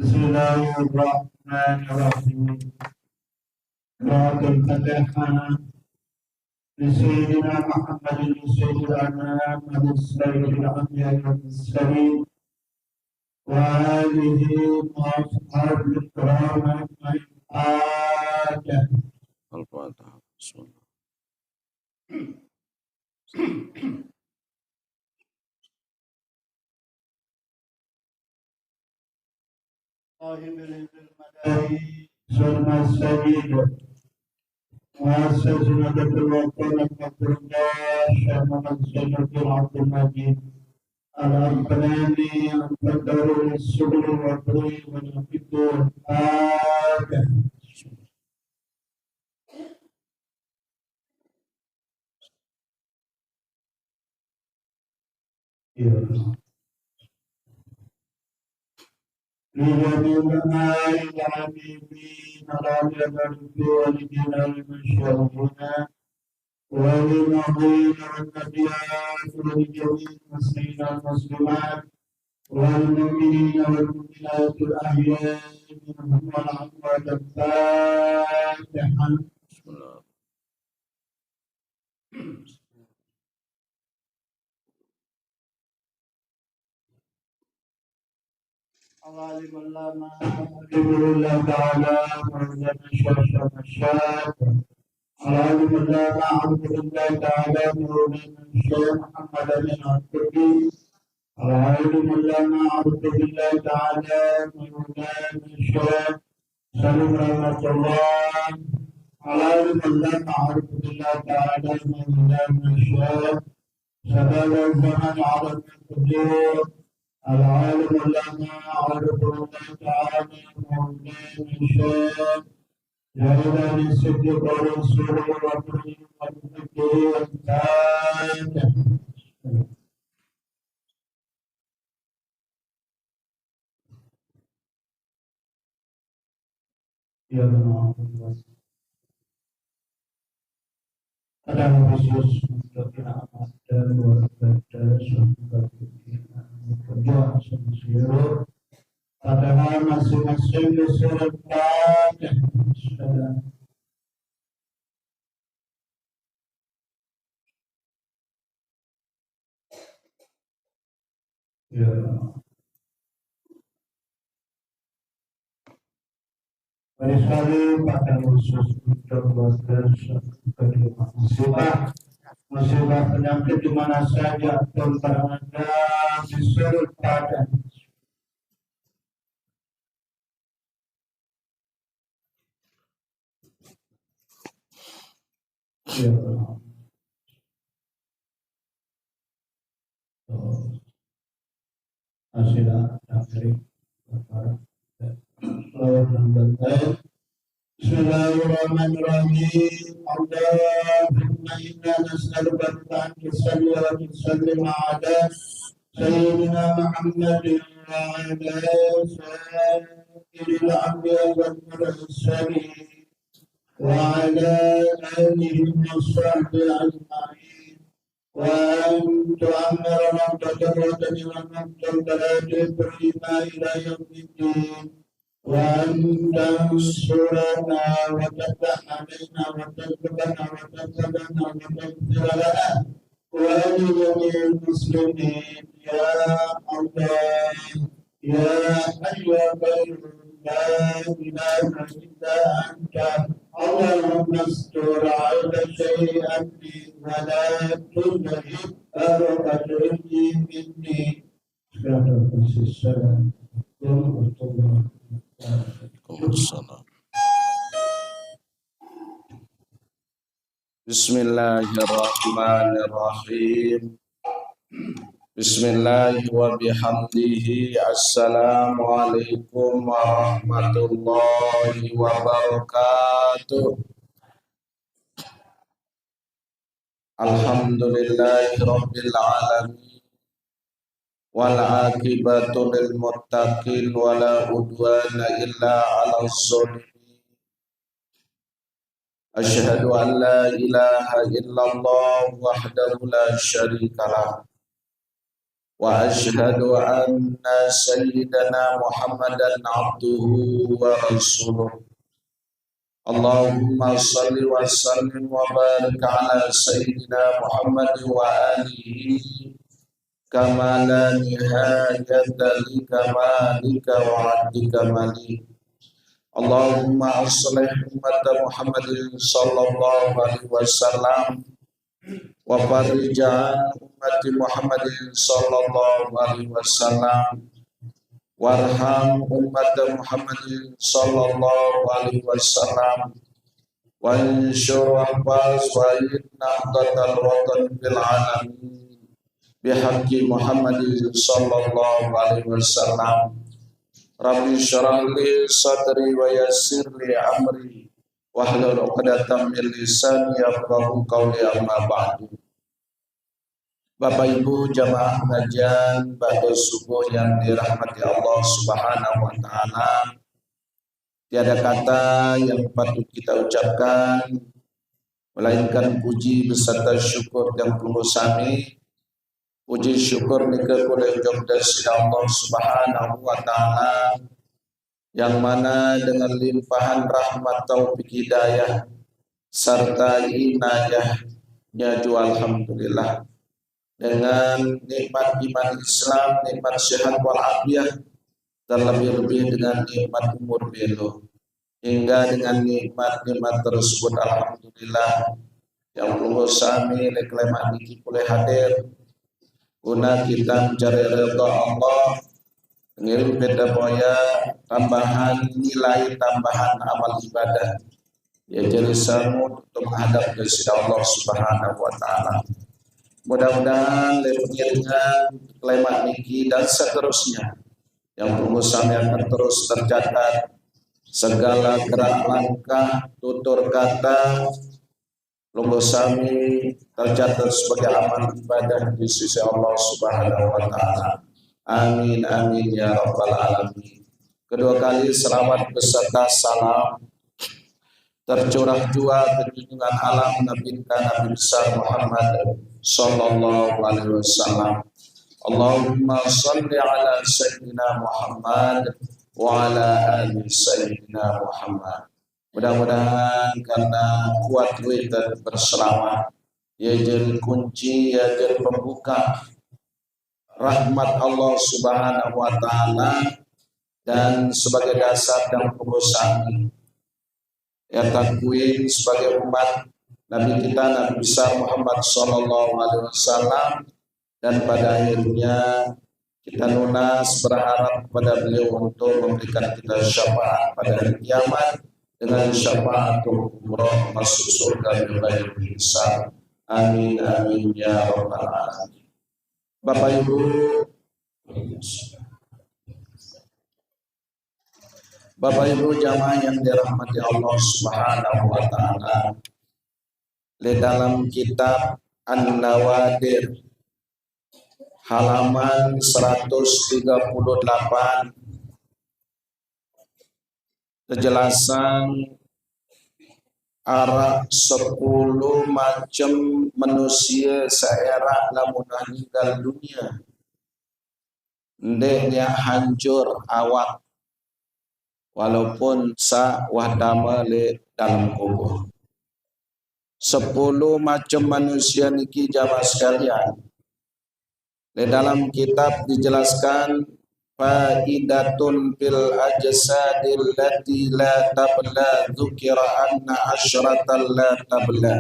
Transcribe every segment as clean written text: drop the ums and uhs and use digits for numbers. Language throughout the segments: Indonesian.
Bismillahirrahmanirrahim. Qiraatul Fatihah li Sayyidina Muhammadin sayyidil anam wa li sayyidil anbiya'i wal mursalin wa alihi wa ashabihi kiram ajma'in. Al-Fatihah. Bismillah. صاحب المداري ثم السبيل مؤسس مدة الوطن المقدس منزل في عبد المجيد الأقلاني القدر للسبل والطريق والفكر الفاتح. لجميع العاملين راجع والدين المشهورين وللماضين والنبيات ولجميع المسلمين والمسلمات والمؤمنين والمؤمنات الأحياء منهم والأموات. الفاتحة. عالم الله تعالى مرزق الشرش والشاك عالم الله عبد الله تعالى مرزق الشيخ محمد بن عبدالله عالم الله عبد الله تعالى مرزق الشيخ سلم رحمة الله عالم الله عبد الله تعالى مرزق الشيخ سبب الزمن على القدور العالم الذي عرف الله تعالى مولانا الشيخ جعل للصدق والرسول والرسول والذكر الفاتح. Ya Allah, ada khusus untuk amat dan warga sampai kerja seluruh padahal masing-masing disertai dan ya sekali pada khusus untuk warga musibah musibah penyakit di mana saja atau berada disertai. Ya Allah. Asilah dari para Bismillahirrahmanirrahim. Allahumma inna nas'aluka an tusalli wa tusallim ala sayyidina Muhammadin wa ala sayyidil anbiya'i wal mursalin wa ala alihi wa sahbihi ajma'in. وأن تؤمرنا وتجردني ونفضل بلاد بريما إلى يوم الدين وأن تنصرنا وتفتح علينا وتكتبنا وتكتبنا وتغفر لنا ولجميع المسلمين يا الله يا حي يا قيوم لا إله إلا أنت. اللهم استر عيب شيئا ولا تذهب أرقدني مني. السلام ورحمة الله وبركاته. Bismillahirrahmanirrahim. Bismillah wa bihamdihi. Assalamualaikum warahmatullahi wabarakatuh. Alhamdulillahi rabbil alamin wal aqibatu lil muttaqin wala udwana illa 'alal zalimin. Asyhadu an la ilaha illallah wahdahu la syarika lah وأشهد أن سيدنا محمدا عبده ورسوله اللهم صل وسلم وبارك على سيدنا محمد وآله كما لا نهاية لكمالك وعد كمالك اللهم أصلح أمة محمد صلى الله عليه وسلم وفرج عن أمة محمد صلى الله عليه وسلم وارحم أمة محمد صلى الله عليه وسلم وانشر أحباس وإن نهضة الوطن في العالمين بحق محمد صلى الله عليه وسلم رب اشرح لي صدري ويسر لي أمري wahlul 'uqdatam min lisani yafqahu qawli amma ba'du. Bapak Ibu jamaah pengajian pada subuh yang dirahmati Allah Subhanahu wa taala. Tiada kata yang patut kita ucapkan melainkan puji beserta syukur yang perlu sami. Puji syukur nika kula ucapkan Allah Subhanahu wa taala yang mana dengan limpahan rahmat taufik hidayah serta inayahnya juga alhamdulillah dengan nikmat iman Islam, nikmat sehat walafiat, terlebih-lebih dengan nikmat umur belo hingga dengan nikmat-nikmat tersebut alhamdulillah yang perlu sami leklemak niki boleh hadir guna kita mencari ridha Allah, mengirim beda boya tambahan nilai tambahan amal ibadah ya jadi samud untuk menghadap ke Allah Subhanahu wa taala. Mudah-mudahan dengan lemak niki dan seterusnya yang sami akan terus tercatat segala gerak langkah tutur kata lungguh sami tercatat sebagai amal ibadah di sisi Allah Subhanahu wa taala. Amin amin ya rabbal alamin. Kedua kali selawat beserta salam tercurah jua junjungan alam Nabi besar Muhammad sallallahu alaihi wasallam. Allahumma shalli ala sayyidina Muhammad wa ala ali sayyidina Muhammad. Mudah-mudahan karena kuat dan berselawat ya jadi kunci ya jadi pembuka rahmat Allah Subhanahu wa taala dan sebagai dasar dan pengusang ya takwin sebagai umat Nabi kita Nabi besar Muhammad sallallahu alaihi wasallam dan pada akhirnya kita lunas berharap kepada beliau untuk memberikan kita syafaat pada hari kiamat dengan syafaatul umrah masuk surga bighairi hisab. Amin amin ya rabbal alamin. Bapak Ibu jamaah yang dirahmati Allah Subhanahu wa taala. Di dalam kitab An-Nawadir halaman 138 kejelasan arah 10 macam manusia seera lamun meninggal dunia ndeknya hancur awak walaupun sa wahdama le dalam kubur. 10 macam manusia niki jamaah sekalian. Di dalam kitab dijelaskan faidatun fil ajsadil lati la tabla dzukira anna asyratal la tabla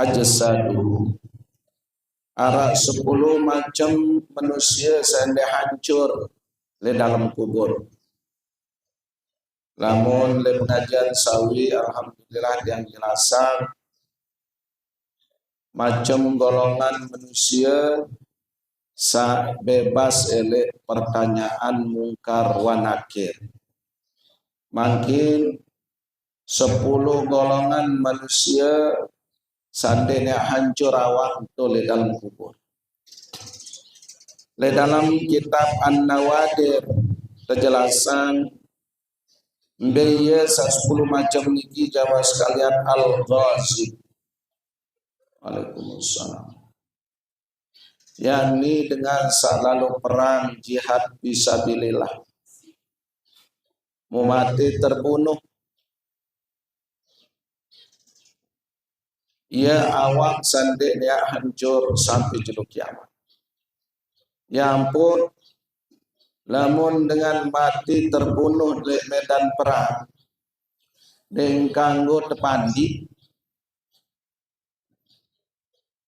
ajsadu. Ara 10 macam manusia sende hancur di dalam kubur. Lamun le pengajian sawi alhamdulillah yang jelasan macam golongan manusia bebas ele pertanyaan mungkar wa nakir. Makin 10 golongan manusia sandenya hancur awak itu le dalam kubur. Le dalam kitab An-Nawadir penjelasan mbeye 10 macam niki jamaah sekalian al-ghazib. Waalaikumsalam. yakni dengan selalu perang jihad fisabilillah, mau mati terbunuh, ia awak sandeknya hancur sampai judul kiamat. Ya ampun, lamun dengan mati terbunuh di medan perang, dengan kanggo tepandi,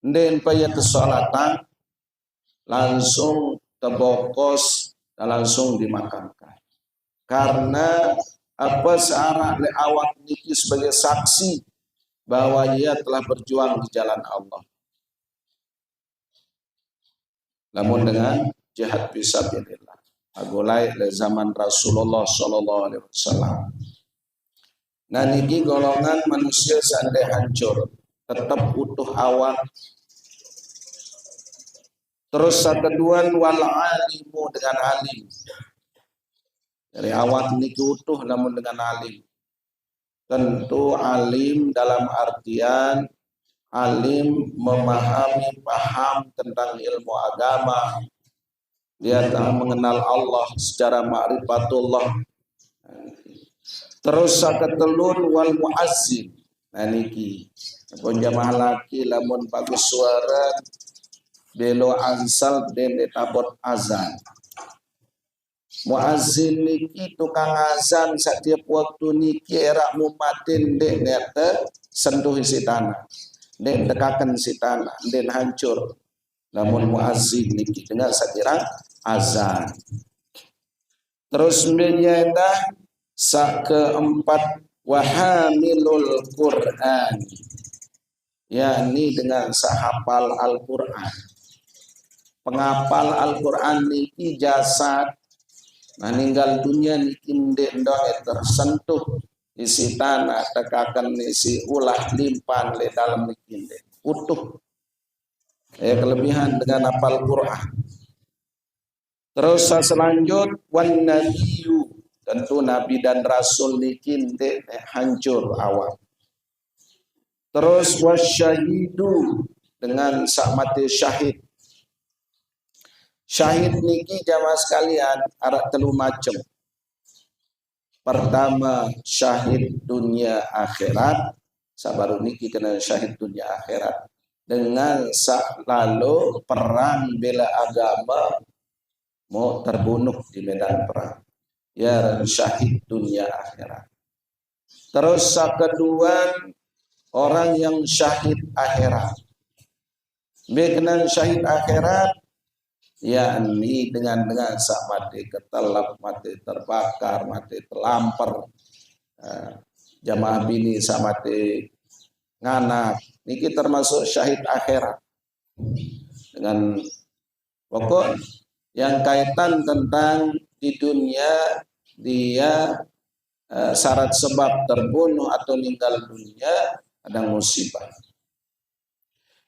dan payah kesolatan, langsung tebokos dan langsung dimakamkan. Karena apa searah le awak niki sebagai saksi bahwa ia telah berjuang di jalan Allah. Namun dengan jihad fisabilillah. Agulai le zaman Rasulullah sallallahu alaihi wasallam. Nah niki golongan manusia sandai hancur, tetap utuh awak. Terus keduaan wal alimu dengan alim. Dari awak niki utuh namun dengan alim. Tentu alim dalam artian alim memahami, paham tentang ilmu agama. Dia telah mengenal Allah secara ma'rifatullah. Terus saketelun wal muazzin. Nah niki pun jamaah laki lamun bagus suara belo ansal den tabot azan. Muazzin niki tukang azan setiap waktu niki era mumatin den sentuh isi tanah. Den tekakan si tanah, den hancur. Namun muazzin niki dengan sadirang azan. Terus menyenda sak keempat wahamilul Quran, yakni dengan sahapal Al-Quran. Pengapal Al-Quran niki jasad, nah ninggal dunia niki ndek tersentuh isi tanah, tekakan isi ulah limpan le dalam niki utuh. Kelebihan dengan hafal Quran. Terus selanjut wan nabiyyu, tentu nabi dan rasul niki hancur awak. Terus wasyahidu dengan sak mati syahid. Syahid niki jamaah sekalian arak telu macam. Pertama syahid dunia akhirat, sabaru niki kena syahid dunia akhirat. Dengan lalu perang bela agama mau terbunuh di medan perang, ya syahid dunia akhirat. Terus kedua orang yang syahid akhirat, berkenan syahid akhirat, yakni dengan sak mati ketelap, mati terbakar, mati terlampar, jamaah bini sak mati nganak. Niki termasuk syahid akhirat dengan pokok yang kaitan tentang di dunia dia syarat sebab terbunuh atau meninggal dunia ada musibah.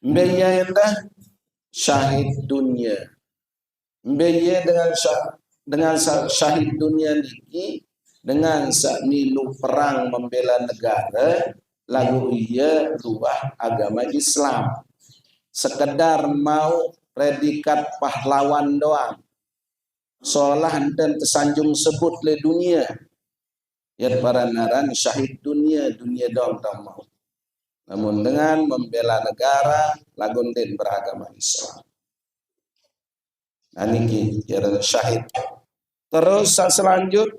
Mbaya endah syahid dunia. Mbaya dengan syahid dunia niki dengan milu perang membela negara. Lalu ia luah agama Islam, sekedar mau predikat pahlawan doang, seolah dan tersanjung sebut le dunia, ya para naran syahid dunia doang tak mau. Namun dengan membela negara, lagun den beragama Islam. Nah niki ya syahid. Terus selanjut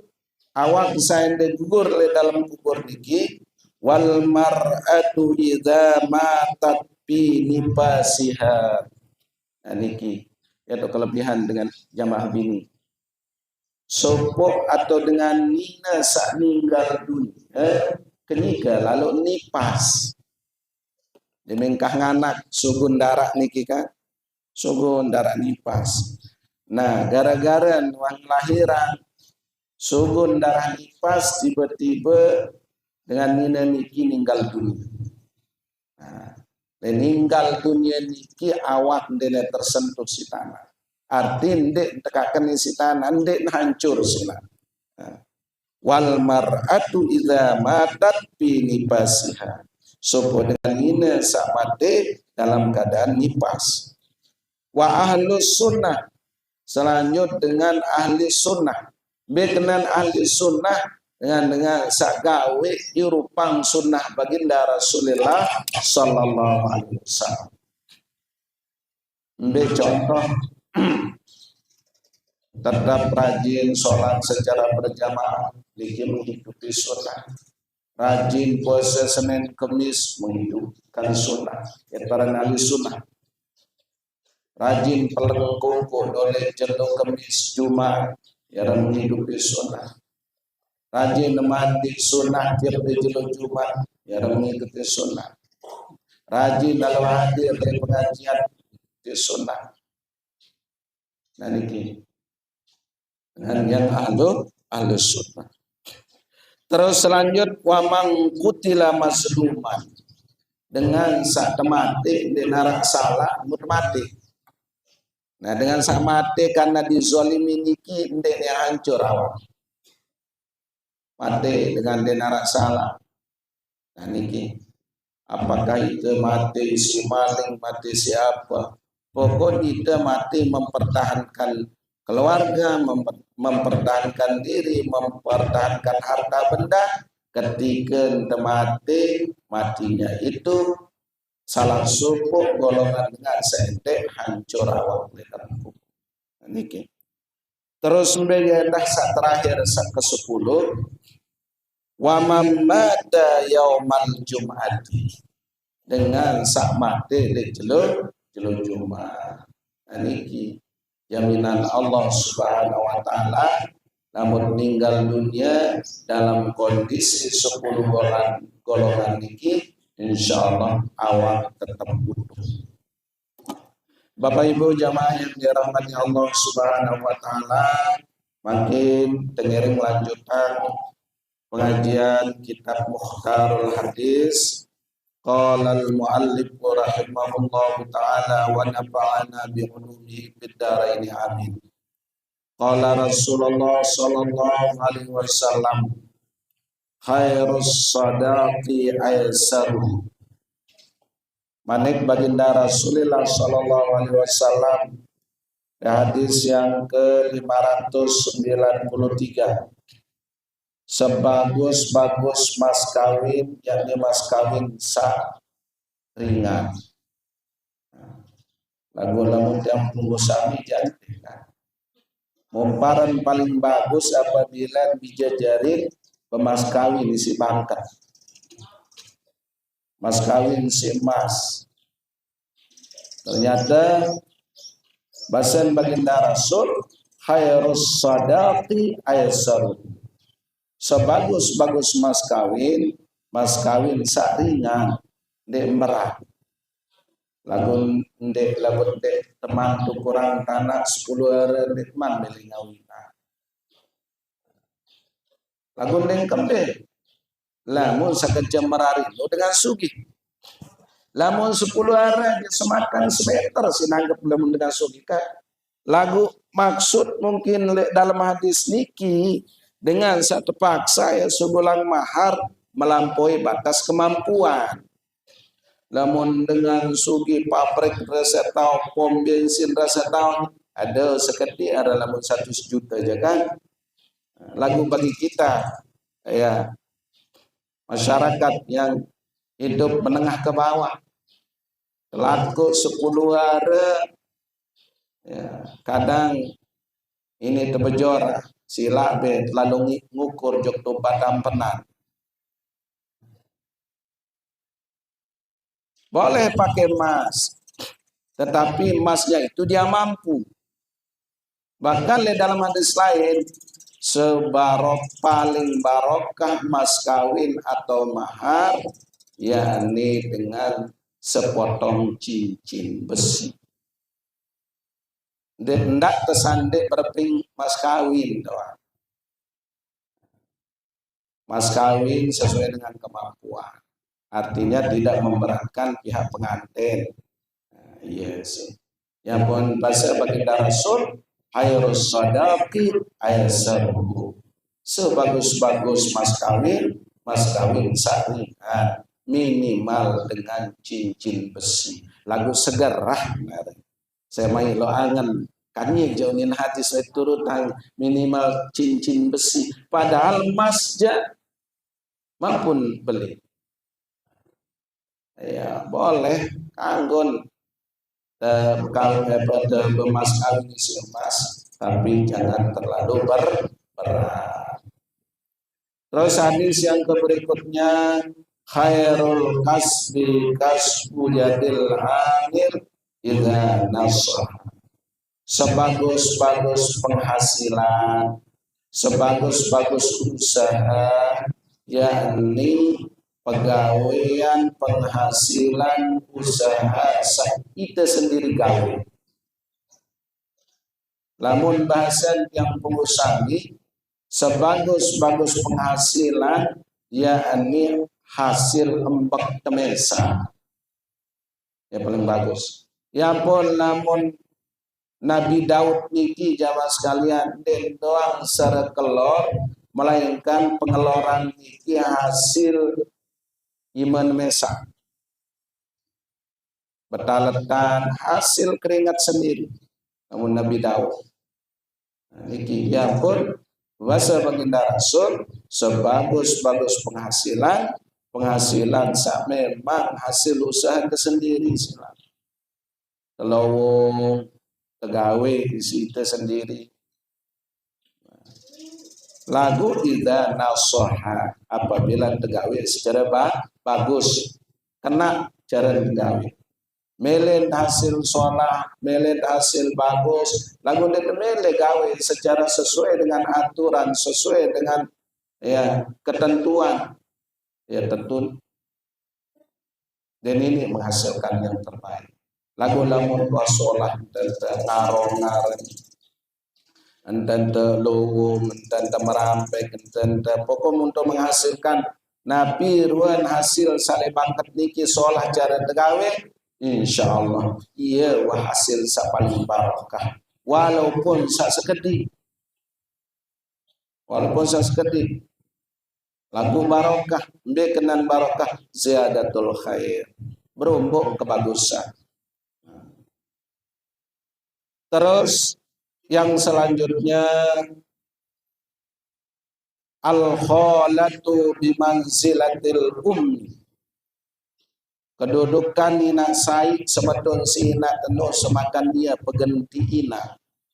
awak saya gugur le dalam kubur niki. Wal mar'atu idza matat fi nifasiha. Nah niki itu kelebihan dengan jamaah bini. Sopok atau dengan nina sak ninggal dunia kenika lalu nipas. Dimengkah nganak sugun darah niki kan. Sugun darah nipas. Nah gara-gara wang lahiran sugun darah nipas tiba-tiba dengan nina niki ninggal dunia. Nah, meninggal dunia niki awak ndek tersentuh si tanah. Arti ndek tekakan si tanah ndek hancur sila. Nah, wal mar'atu idza matat fi nifasiha. Sopo dengan nina sak mati dalam keadaan nipas. Wa ahlus sunnah, selanjut dengan ahli sunnah. Berkenan ahli sunnah dengan sagawe irupang sunnah baginda Rasulullah sallallahu alaihi wasallam. Contoh tetap rajin sholat secara berjamaah, mengikuti sunnah. Rajin puasa Senin Kemis, menghidupkan sunnah. Etaran ahli sunnah. Rajin pelengkungku oleh jenduk Kemis Jumat, yang menghidupi sunnah. Rajin mandi sunnah tiap jenduk Jumat, yang mengikuti sunnah. Rajin dalam hadir di pengajian di sunnah. Nah ini dengan yang ahlu sunnah. Terus selanjut wa mangkutila mazluman, dengan sak mati di narak salah mati. Nah dengan sak mati karena dizolimi niki ndeknya hancur awak. Mati dengan di narak salah. Nah niki apakah itu mati si maling, mati siapa? Pokoknya kita mati mempertahankan keluarga, mempertahankan diri, mempertahankan harta benda. Ketika mati, matinya itu salah suku golongan dengan sente hancur awak lekampung. Niki. Terus mengendah saat terakhir saat ke-10, wa mamada yaumal jum'ati, dengan sak mati di jelur Jumat. Niki jaminan Allah Subhanahu wa taala, namun meninggal dunia dalam kondisi 10 golongan niki, insyaallah awak tetap utuh. Bapak Ibu jamaah yang dirahmati Allah Subhanahu wa taala, makin dengerin lanjutan pengajian kitab Mukhtarul Hadis. Qala al-muallif rahimahullahu ta'ala wa nafa'ana bi ulumihi fid dharain amin. Qala Rasulullah sallallahu alaihi wasallam, khairus sadaqi aisaru. Manik baginda Rasulullah sallallahu alaihi wasallam, hadis yang ke-593. Sebagus-bagus mas kawin, yakni mas kawin sah ringan. Lagu-lagu yang penggusami jangan. Mumparan paling bagus apabila dijajarin pemas kawin si bangka. Mas kawin si emas. Ternyata bahasan baginda Rasul, khairus sadaqi aisaru. Sebagus-bagus mas kawin saringan dek merah. Lagun dek teman tu kurang tanah 10 hari dek man beli ngawina. Lagun dek kembe. Lamun sakejam merari lo dengan sugi. Lamun 10 hari semakan semeter sinanggap lamun dengan sugi kan. Lagu maksud mungkin dalam hadis niki, dengan satu paksa ya sebulan mahar melampaui batas kemampuan. Namun dengan sugi pabrik rasa tahu, pom bensin rasa tahu, ada seketi ada lamun 1 juta aja kan. Lagu bagi kita ya masyarakat yang hidup menengah ke bawah, laku 10 hari ya, kadang ini terbejora sila be lalu ngukur jok tu padam penan. Boleh pakai emas, tetapi emasnya itu dia mampu. Bahkan dalam hadis lain, paling barokah mas kawin atau mahar, yakni dengan sepotong cincin besi. Hendak tersandik berping mas kawin doang. Mas kawin sesuai dengan kemampuan. Artinya tidak memberatkan pihak pengantin. Yes. Yang pun bahasa baginda Rasul, khairus sadaqi aisaruhu. Sebagus-bagus mas kawin saringan, minimal dengan cincin besi. Lagu segerah. Saya mai lo angan kanye jauhin hati saya turut minimal cincin besi. Padahal emas ja mampun beli. Ya boleh kanggon kalau pada bemas kawin isi emas, tapi jangan terlalu berat. Terus hadis yang berikutnya, khairul kasbi kasbu yadil amir idza nasah. Sebagus-bagus penghasilan, sebagus-bagus usaha, yakni pegawaian, penghasilan, usaha kita sendiri gawe. Lamun bahasan yang pengusahi, sebagus-bagus penghasilan, yakni hasil embek temesa. Ya paling bagus. Ya pun namun Nabi Daud niki jamaah sekalian den doang sare kelor, melainkan pengeloran niki hasil iman mesak. Betaletan hasil keringat sendiri. Namun Nabi Daud niki ya pun bahasa baginda Rasul sebagus-bagus penghasilan sak memang hasil usaha sendiri silang. Kalau pegawai itu sendiri. Lagu idza nasoha apabila pegawai secara bagus kena cara pegawai. Melen hasil sholah, melen hasil bagus, lagu dia mele gawe secara sesuai dengan aturan, sesuai dengan ya ketentuan, ya tentu. Dan ini menghasilkan yang terbaik. Lagu lamun sholah dan ngarong-ngareng, dan luwung, dan merampek, dan pokok untuk menghasilkan nabi ruan hasil sale bangkat niki sholah cara tegawe, insyaallah iya wah hasil sa paling barokah walaupun sa sekedip, lagu barokah kenan barokah ziyadatul khair, berumbuk kebagusan. Terus yang selanjutnya al-khalatu bimanzilatil ummi. Kedudukan ina sai sebetulnya si ina tenu semakan dia pegenti ina.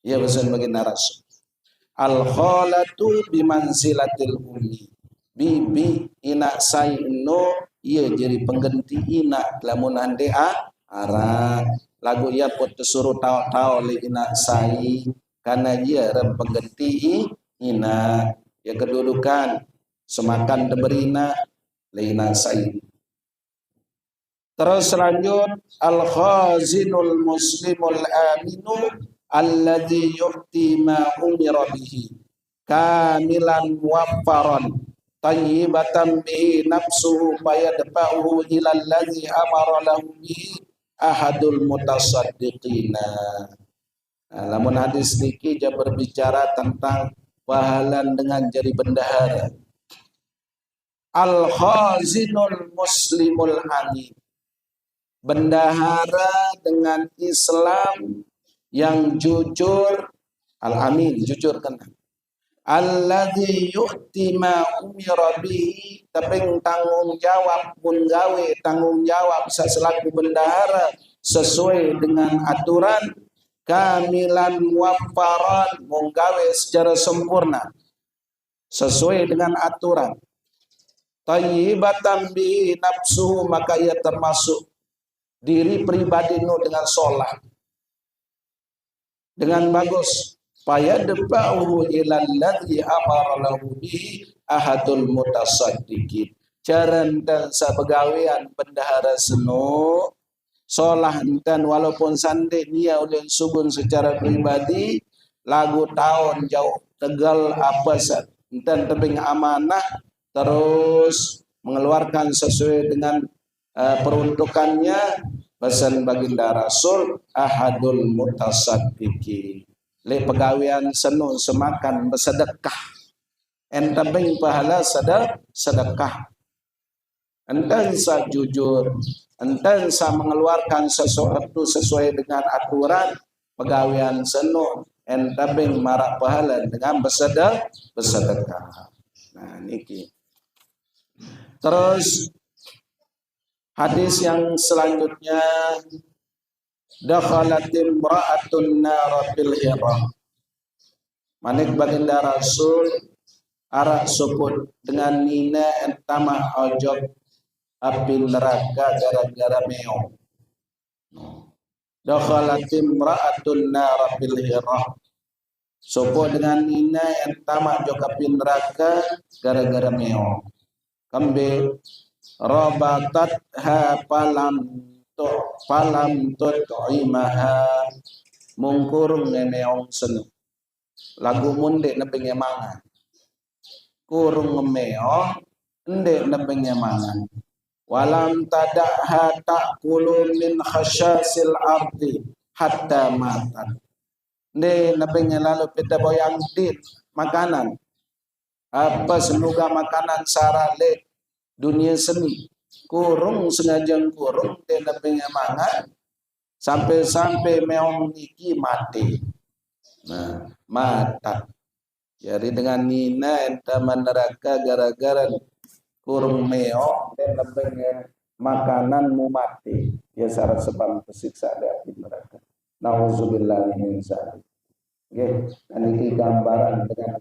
Ya pesan bagi naras. Al-khalatu bimanzilatil ummi. Bibi ina sai no ia jadi pengganti ina lamun ande ara lagu ia pot suruh tahu li ina sai karena dia rem pengganti ina ya kedudukan semakan deberina li ina sai. Terus lanjut al-khazinul muslimul aminu alladzi yu'ti ma umira bihi kamilan muwaffaran tayyibatan bihi nafsuhu fayadfa'uhu ila allazi amara lahu bihi ahadul mutasaddiqina. Lamun hadis niki dia berbicara tentang pahalan dengan jadi bendahara. Al-khazinul muslimul amin. Bendahara dengan Islam yang jujur, al-amin, jujur kan. Alladzi yu'ti ma umira bihi, tapi tanggung jawab pun gawe tanggung jawab selaku bendahara sesuai dengan aturan kamilan muwaffaran menggawe secara sempurna sesuai dengan aturan tayyibatan bi nafsu maka ia termasuk diri pribadi nu dengan sholat dengan bagus fayadfa'uhu ilal ladzi amara lahu bihi ahadul mutasaddiqin. Jaran dan sabagawian bendahara seno solah dan walaupun sande dia oleh subun secara pribadi lagu tahun jauh tegal apa sat dan tebing amanah terus mengeluarkan sesuai dengan peruntukannya pesan baginda Rasul ahadul mutasaddiqin. Le pegawian senu semakan bersedekah entebing pahala sedekah enten sa jujur enten sa mengeluarkan sesuatu sesuai dengan aturan pegawean seno entabeng marak pahala dengan bersedekah. Nah niki. Terus hadis yang selanjutnya, dakhalat imra'atun nar bil hirah. Manik baginda Rasul arak suput dengan nina entama ojok api neraka gara-gara meong. Dakhalat imra'atun nar bil hirah. Suput dengan nina entama ojok api neraka gara-gara meong. Kambe rabatat ha palam tu'imaha mungkurung meong senu. Lagu munde na pengemangan. Kurung ngemeong ndek na pengemangan. Walam tada'ha ta'kulu min khasyasil ardi hatta matat. Ndek na pengelalu pita boyang dit makanan. Apa semoga makanan sarale dunia seni. Kurung sengaja kurung ndek na pengemangan sampai meong niki mati. Nah, mata. Jadi dengan nina enta neraka gara-gara kurung meong dan lebihnya makanan mu mati. Ya syarat sebab tersiksa di neraka. Nauzubillah min dzalik. Nggih, niki gambaran dengan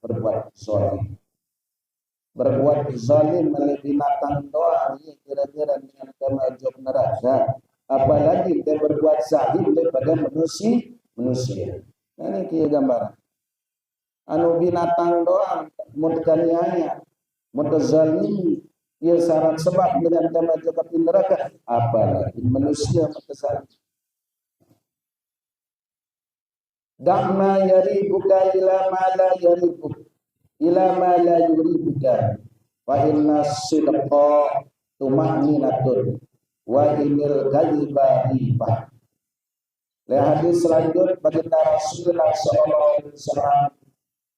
berbuat zalim. Berbuat zalim oleh binatang doang kira-kira dengan kemajok neraka. Apalagi dia berbuat zalim daripada manusia. Nah, ini kia gambaran. Anu binatang doang, mudkanianya, mutazalimi, ia syarat sebab dengan kemajok api neraka. Apalagi manusia mutazalim. Da'ma yaribuka ila ma la yaribuk, ila ma la yuribuka. Wa inna sidqa tuma'ninatun, wa inil kadhiba ribah. Lihat hadis selanjutnya baginda Rasulullah SAW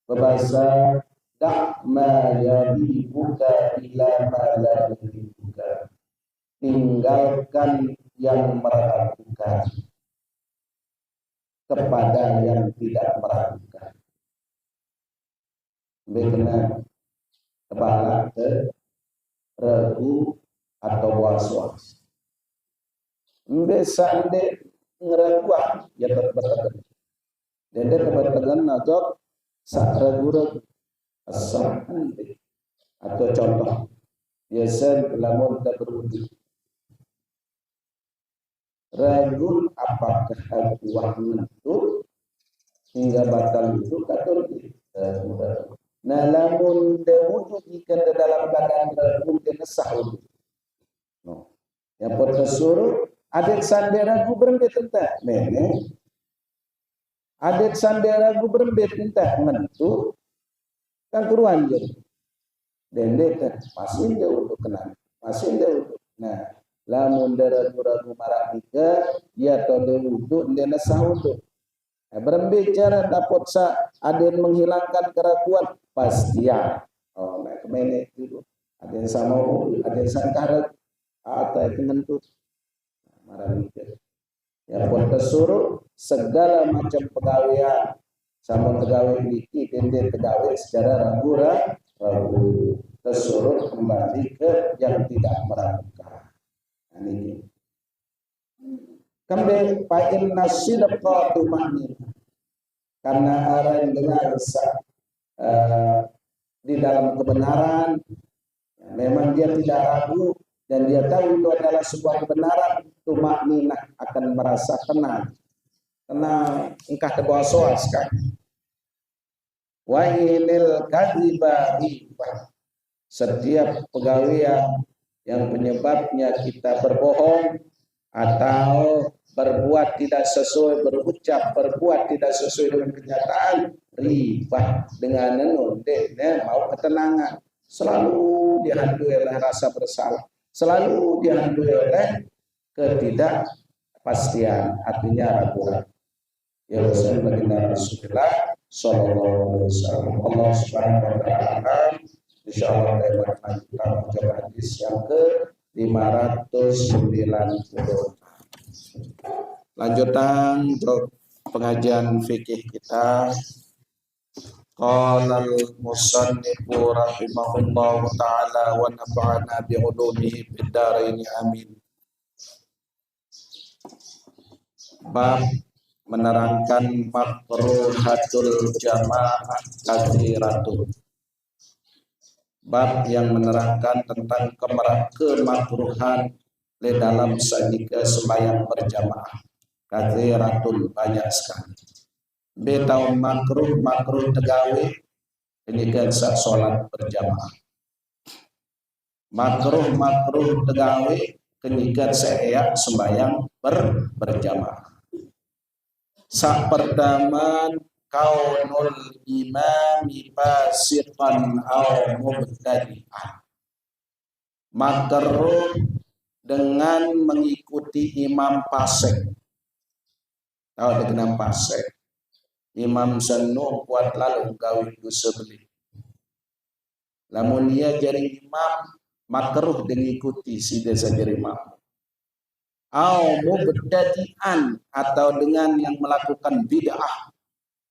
berbahasa da'ma yaribuka ila ma la yaribuka. Tinggalkan yang meragukan kepada yang tidak meragukan. Benar kepala ke ragu atau was-was. Mbesande ngeraguan ya tetap dan dia teman-teman najok sak ragu-ragu asahan atau contoh biasa lamun tak berwudu ragu apakah aku menentu hingga batal itu atau tidak. Nah lamun dewudu jika dalam keadaan ragu dia sah wudu. No. Yang tersuruh adet sandera berembet entah mene adet sandera berembet entah menentu kan kuruan je dende masih dia untuk kenal masih dia untuk nah lamun ragu marak tiga ya tode wudu ndena sahud berembet cara dapat sa aden menghilangkan keraguan pastian oh nah kemene itu aden sama aden sangkara atau menentu ya pun tersuruh segala macam pegawaian sama pegawai diki dan pegawai secara ragu tersuruh kembali ke yang tidak meragukan. Ini kembali pakai nasidqa tumani karena orang dengar di dalam kebenaran memang dia tidak ragu dan dia tahu itu adalah sebuah kebenaran, tumakninah akan merasa tenang engkah tebawa soas kan. Wa inil kadhiba ribah. Setiap pegawaian yang penyebabnya kita berbohong atau berbuat tidak sesuai, berbuat tidak sesuai dengan kenyataan, ribah dengan nundeknya mau ketenangan, selalu dihantui oleh rasa bersalah. Selalu dihantui oleh ketidakpastian, artinya raguan. Ya Rasul baginda Rasulullah sallallahu alaihi wasallam. Allah Subhanahu wa taala insyaallah akan kita mencoba hadis yang ke 590. Lanjutan untuk pengajian fikih kita. Qala al-musannifu rahimahullahu ta'ala wa nafa'ana bi'ulumihi fid dharain amin. Bab menerangkan makruhatul jamaah katsiratun. Bab yang menerangkan tentang kemakruhan di dalam sandika sembahyang berjamaah. Katsiratun, banyak sekali. Betau makruh tegawe ini kan salat berjamaah. Makruh tegawe kenikan saya sembahyang berjamaah. Sak pertama kaunul imami fasiqan au mubtadi'an. Makruh dengan mengikuti imam fasik. Tahu dengan fasik. Imam sanu kuat lalu gawe dosa beli. Lamun dia jadi imam makruh mengikuti si desa jadi imam. Au mubtadi'an atau dengan yang melakukan bid'ah.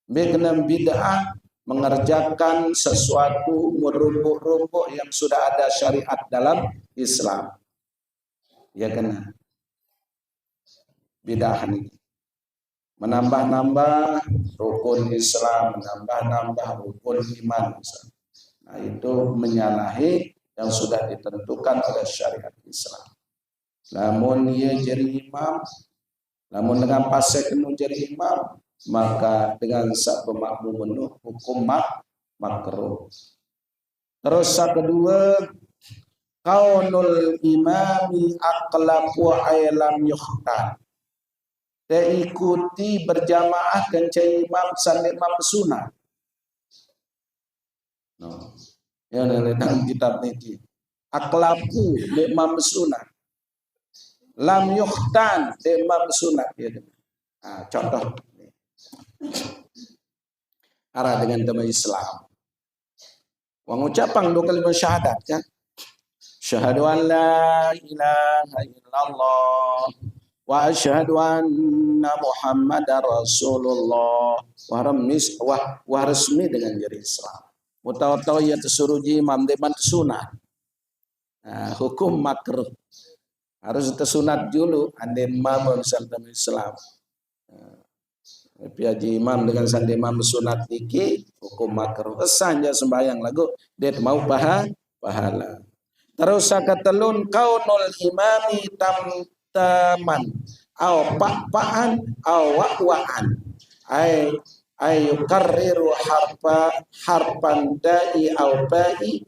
Dengan bid'ah mengerjakan sesuatu merumpuk-rumpuk yang sudah ada syariat dalam Islam. Ya kena bid'ah ini. Menambah-nambah rukun Islam, menambah-nambah rukun iman. Nah, itu menyalahi yang sudah ditentukan oleh syariat Islam. Namun ia jadi imam, namun dengan fasik jadi imam, maka dengan sak pemakmum penuh hukum makruh. Terus yang kedua, kaunul imami aqlaqu ailam yukhtan. Ikuti berjamaah kencai imam sandi imam sunat. No. Yang dalam kitab ini. Aklaku imam sunat. Lam yukhtan imam sunat. Nah, contoh. Arah dengan tema Islam. Mengucapkan dua kalimat syahadat kan. Syahadu an la ilaha illallah. Wa asyhadu anna Muhammadar Rasulullah wa resmi dengan diri Islam. Mutawa-tawa ya tersuruji imam deman sunat. Nah, hukum makruh. Harus tersunat dulu ande imam dalam Islam. Piaji imam dengan sandi imam sunat iki hukum makruh. Esanya sembahyang lagu dia mau pahala. Terus sakatelun kaunul imami taman au pak-pakan au wa'wa'an ay yukarriru harpan da'i au ba'i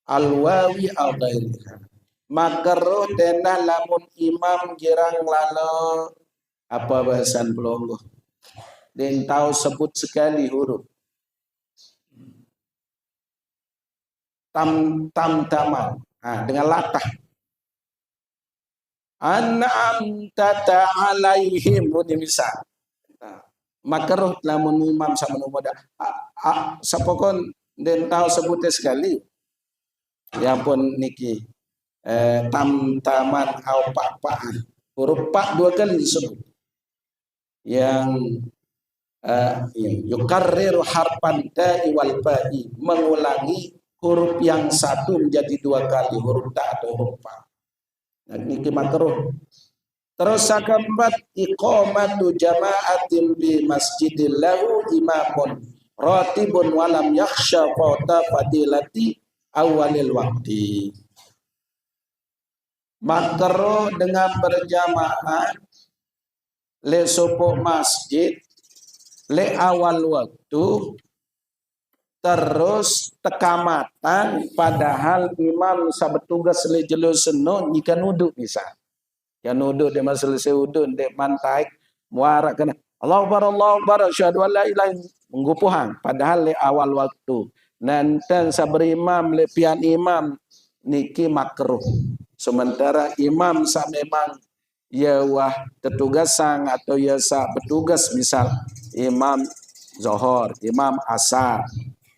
alwawi au ghairiha. Makruh denah lamun imam girang lalu apa bahasan pelonggo den tahu sebut sekali huruf taman dengan latah an'amta alaihim misal. Makruh lamun imam sama muda. Sapokon den tahu sebutnya sekali. Ya pun niki taman au pak-pakan. Huruf pak dua kali disebut. Yang yukarriru harfan da'i wal ba'i, mengulangi huruf yang satu menjadi dua kali, huruf ta atau huruf pa. Niki makruh. Terus keempat, iqamatu jama'atin bi masjidil lahu imamun ratibun walam yakhsha fauta fadilati awalil waqti. Makruh dengan berjamaah le sopo masjid le awal waktu terus tekamatan padahal imam sabetugas le jelo seno nyikan uduk misal. Yang uduk dia selesai uduk dia mantai muarak kena Allahu Akbar asyhadu an la ilaha menggupuhan padahal le awal waktu. Nanten sabri imam le pian imam niki makruh. Sementara imam sa memang ya wah tetugasan atau ya sa petugas misal imam Zohor, imam Asar.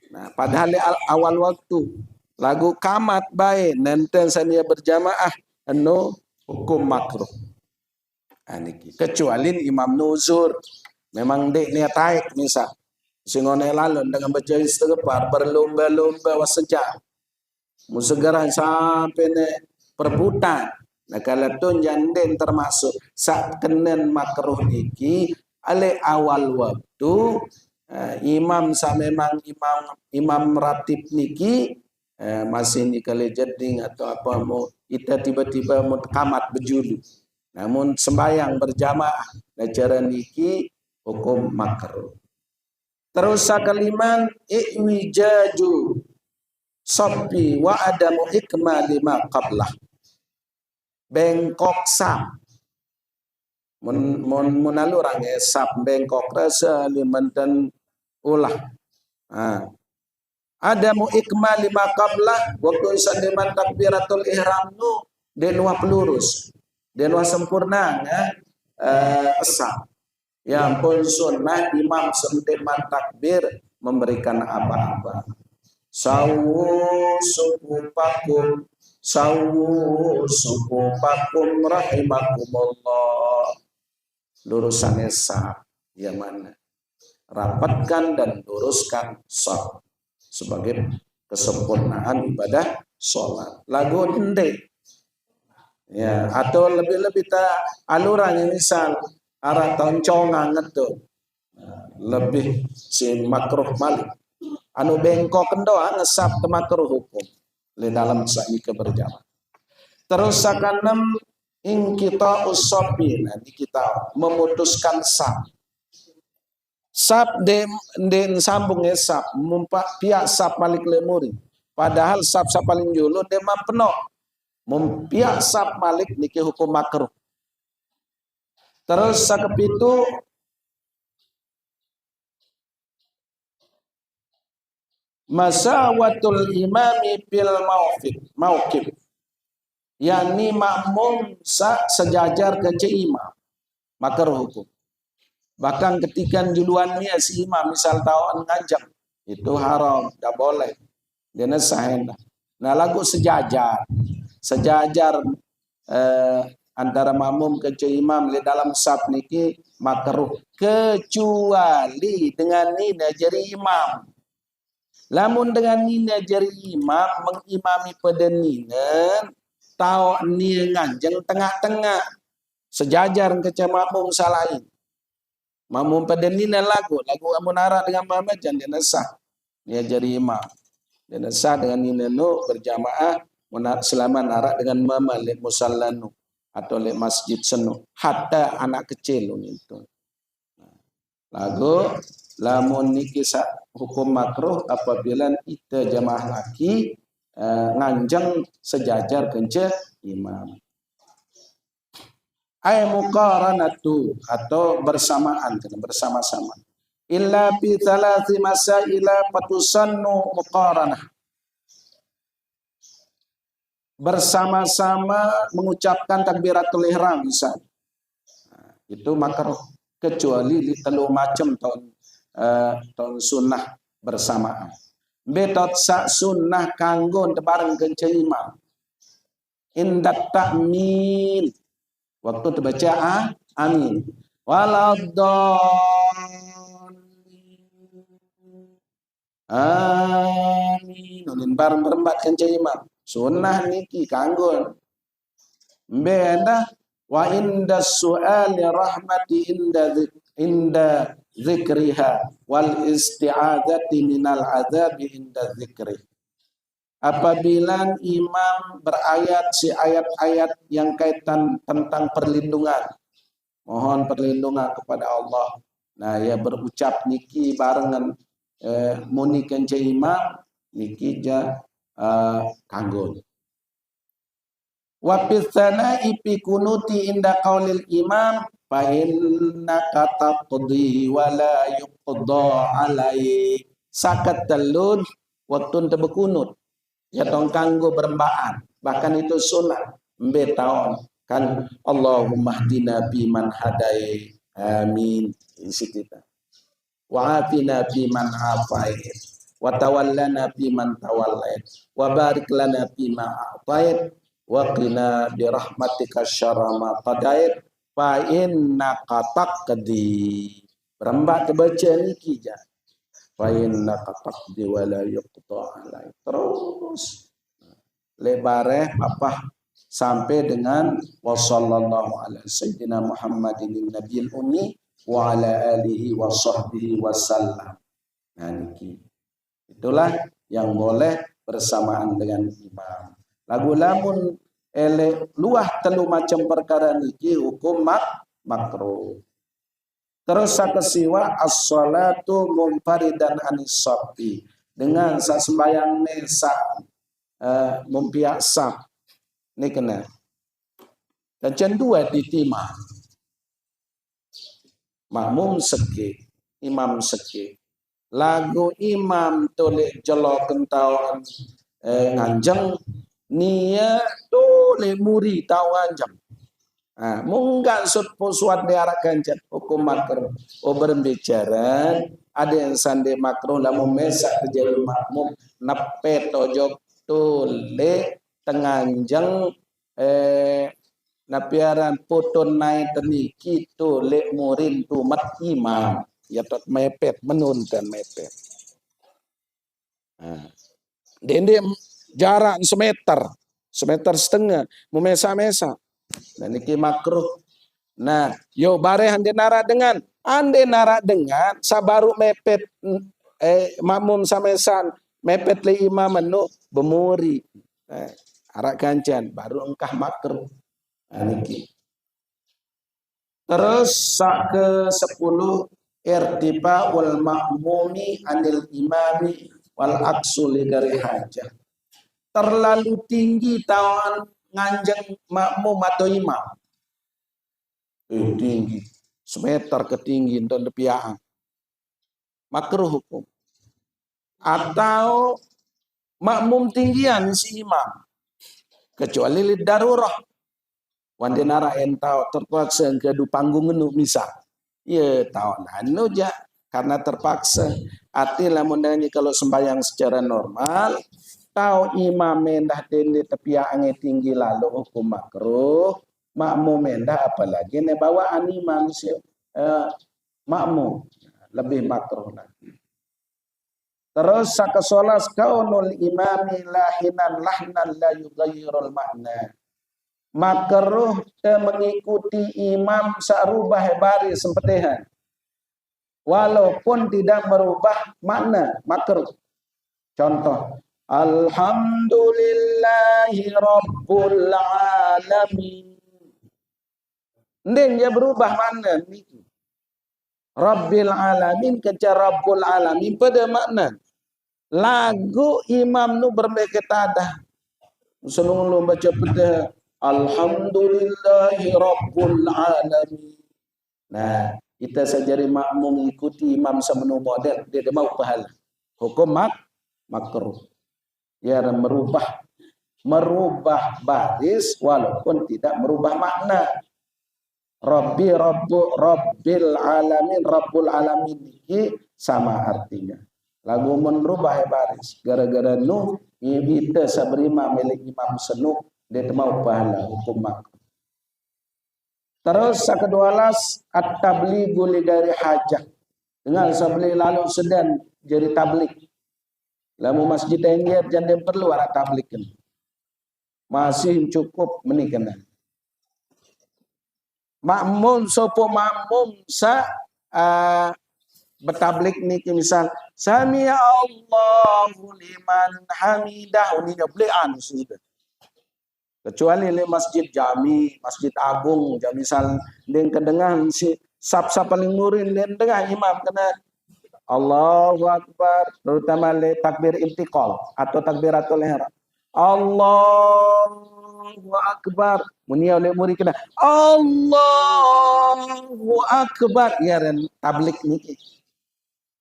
Nah, padahal awal waktu lagu kamat baik nanti saya berjamaah anu hukum makruh. Niki kecuali Imam Nuzur memang dek niat taik misal singone lalon dengan baca istighfar berlomba-lomba wasejak musegaran sampai ne perbutan. Nah kalau tu janden termasuk sak kenen makruh niki ale awal waktu imam sa memang imam ratib niki masih ni kali jeding atau apa mau kita tiba-tiba mau kamat berjulu. Namun sembahyang berjamaah nah cara niki hukum makruh. Terus sakaliman i'wijaju sopi wa adamu ikmali ma qablah. Bengkok sap mun alurang sap bengkok rasa liman dan ulah. Adamu ikmali ma qablah waktu sandeman takbiratul ihram nu denwa pelurus denwa sempurna sap. Ya ampun sunnah imam sendeman takbir memberikan apa-apa. Sawu sukupakum rahimakumullah. Lurusannya sah yang mana? Rapatkan dan luruskan sah sebagai kesempurnaan ibadah sholat. Lagu ndek. Ya, atau lebih-lebih alurannya misal arah toncongan itu lebih si makruh malik. Anu bengkok kendoa ngesap ke makruh hukum di dalam sa'i keberjamaah. Terus sakanem ing kita usopi nanti kita memutuskan sap. Sap den sambung sap mumpak pihak sap balik lemuri. Padahal sap paling dulu dia mampeno. Pihak sap balik niki hukum makruh. Terus sakepitu masawatul imami fil mauqif yakni makmum sejajar ke imam makruh hukum. Bahkan ketika juluannya si imam misal tawan ngajak itu haram, tidak boleh. Dia sahenda. Nah lagu sejajar antara makmum ke imam di dalam saf niki makruh kecuali dengan nina jari imam. Lamun dengan nina jari imam mengimami pedeninen tahu ni nganjeng tengah-tengah sejajar ke makmum salain. Makmum pedeninen lagu amun arah dengan mama jan dia sah. Dia jari imam. Dia sah dengan nina nu berjamaah selama narak dengan mama lek musallanu atau lek masjid senu hatta anak kecil itu. Lagu lamun niki hukum makruh apabila kita jamaah laki nganjeng sejajar kence imam. Ay muqaranatu atau bersamaan bersama-sama. Illa bi thalathi masaila patusannu muqaranah. Bersama-sama mengucapkan takbiratul ihram misalnya. Itu makruh kecuali di telu macam tahun sunnah bersamaan. Betot sak sunnah kanggo bareng kence imam. Indat ta'min waktu terbaca amin. Amin. Ulin bareng berempat kence imam. Sunnah niki kanggo. Beda wa inda su'ali rahmati inda zikriha wal isti'adzati minal adzabi inda zikri. Apabila imam berayat si ayat-ayat yang kaitan tentang perlindungan, mohon perlindungan kepada Allah. Nah, ya berucap niki barengan muni kence imam niki kanggo. Wa pisana ipi kunuti inda qaulil imam fa innaka taqdi wa la yuqda alai. Sakat telun waktu tebekunut ya tong kanggo berembaan. Bahkan itu sunnah mbetaon kan Allahumma hdina bi man hadai. Amin. Isi kita. Wa atina bi man afait. Wa tawallana bi man tawallait. Wa barik lana bi ma a'tait. Wa qina bi rahmatika syarra ma qadait fa innaka taqdi. Berembak kebaca niki ja. Fa innaka taqdi wa la yuqta alaik. Terus lebare apa sampai dengan wasallallahu ala sayyidina Muhammadin nabiyil ummi wa ala alihi wa sahbihi wasallam. Nah niki. Itulah yang boleh bersamaan dengan imam. Lagu lamun ele luah telu macam perkara niki hukum makruh. Terus sakesiwa as-salatu munfaridan anis safi. Dengan sembahyang nesa mempiak saf. Ini kena. Dan dua ditima. Makmum seki, imam seki. Lagu imam toleh jelok kentauan nganjeng nia toleh muri tau nganjeng. Mungkin suat diarak kanjeng hukum makruh. Berbicara ada yang sande makruh lah memesak terjadi makmum napet tojok toleh tenganjeng napiaran puton naik teniki toleh murin tumat imam. Ya tak mepet menuntan mepet. Dende jarak semeter setengah, memesa-mesa. Dan niki makruh. Nah, yo bare ande nara dengan sabaru mepet makmum samesan mepet le imam menu bemuri. Arak kancan baru engkah makruh. Niki. Terus sak ke-10 irtifa wal ma'mumi anil imami wal aksuli dari hajah. Terlalu tinggi tawan nganjeng makmum atau imam. Tinggi. Semeter ketinggi untuk depiaan. Makruh hukum. Atau makmum tinggian si imam. Kecuali lid darurah. Wande nara entau terpaksa kedu panggung enu misal. Ya tahu anu ja karena terpaksa. Ati lamun kalau sembahyang secara normal tahu imam mendah dende tepiaan tinggi lalu hukum makruh, makmum mendah apalagi ne bawaan imam makmum lebih makruh lagi. Terus sakasolas kaunul imami lahinan lahnan la yughayyirul makna. Makruh mengikuti imam sarubah bari sempetehan. Walaupun tidak merubah makna, makruh. Contoh, alhamdulillahi rabbil alamin. Ndeng dia berubah makna niki. Rabbil alamin kejar rabbul alamin pada makna. Lagu imam nu bermeketadah. Selung baca pada alhamdulillahi rabbil alamin. Nah, kita sajari makmum mengikuti imam semenu model dia mau pahala. Hukum makruh. Ya merubah baris walaupun tidak merubah makna. Rabbil alamin rabbul alamin ini sama artinya. Lagu merubah baris gara-gara nu kita sabrima milik imam senu dia mau pahala hukum makruh. Terus ke-12 at-tablighu li ghairi hajah. Dengan sabli lalu sedan jadi tablik. Lamu masjid enyer jangan perlu ada tablik. Masih cukup menikah. Makmum sopo makmum bertablik niki misal sami Allahu liman hamidah ini belian sudah. Kecuali le masjid jami, masjid agung, jami misal deng kedengahan si sap paling murin deng dengar imam kena Allahu Akbar, terutama le takbir intiqal atau takbiratul ihram. Allahu Akbar. Munia le murid kena Allahu Akbar. Ya dan tablik niki.